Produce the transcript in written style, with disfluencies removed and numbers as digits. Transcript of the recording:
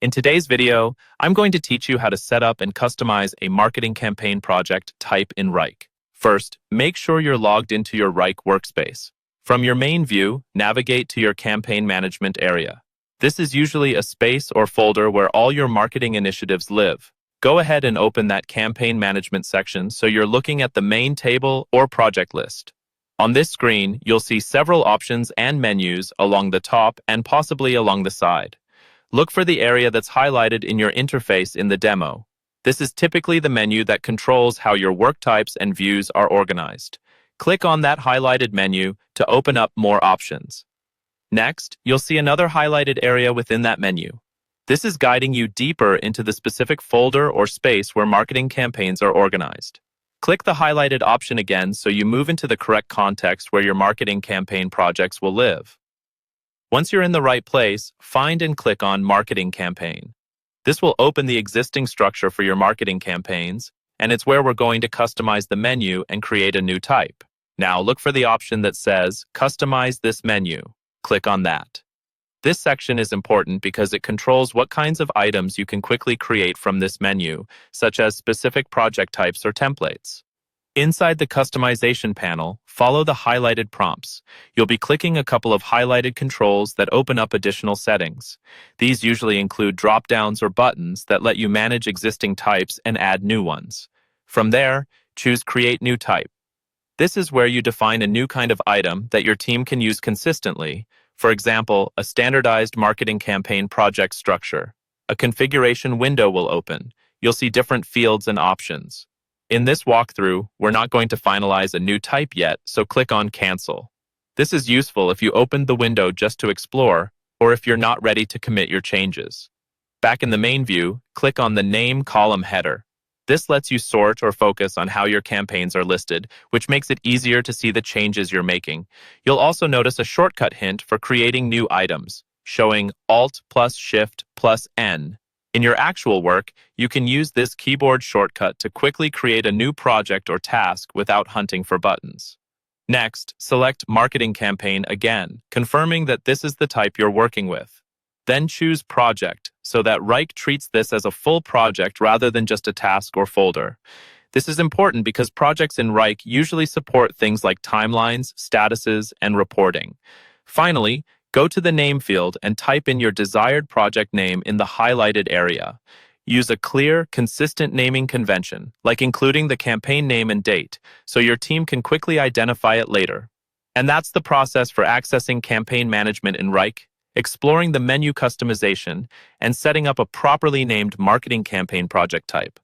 In today's video, I'm going to teach you how to set up and customize a marketing campaign project type in Wrike. First, make sure you're logged into your Wrike workspace. From your main view, navigate to your campaign management area. This is usually a space or folder where all your marketing initiatives live. Go ahead and open that campaign management section so you're looking at the main table or project list. On this screen, you'll see several options and menus along the top and possibly along the side. Look for the area that's highlighted in your interface in the demo. This is typically the menu that controls how your work types and views are organized. Click on that highlighted menu to open up more options. Next, you'll see another highlighted area within that menu. This is guiding you deeper into the specific folder or space where marketing campaigns are organized. Click the highlighted option again so you move into the correct context where your marketing campaign projects will live. Once you're in the right place, find and click on Marketing Campaign. This will open the existing structure for your marketing campaigns, and it's where we're going to customize the menu and create a new type. Now look for the option that says Customize this menu. Click on that. This section is important because it controls what kinds of items you can quickly create from this menu, such as specific project types or templates. Inside the customization panel, follow the highlighted prompts. You'll be clicking a couple of highlighted controls that open up additional settings. These usually include drop-downs or buttons that let you manage existing types and add new ones. From there, choose Create New Type. This is where you define a new kind of item that your team can use consistently. For example, a standardized marketing campaign project structure. A configuration window will open. You'll see different fields and options. In this walkthrough, we're not going to finalize a new type yet, so click on Cancel. This is useful if you opened the window just to explore, or if you're not ready to commit your changes. Back in the main view, click on the Name column header. This lets you sort or focus on how your campaigns are listed, which makes it easier to see the changes you're making. You'll also notice a shortcut hint for creating new items, showing Alt plus Shift plus N. In your actual work, you can use this keyboard shortcut to quickly create a new project or task without hunting for buttons. Next, select Marketing Campaign again, confirming that this is the type you're working with. Then choose Project, so that Wrike treats this as a full project rather than just a task or folder. This is important because projects in Wrike usually support things like timelines, statuses, and reporting. Finally, go to the Name field and type in your desired project name in the highlighted area. Use a clear, consistent naming convention, like including the campaign name and date, so your team can quickly identify it later. And that's the process for accessing campaign management in Wrike, exploring the menu customization, and setting up a properly named marketing campaign project type.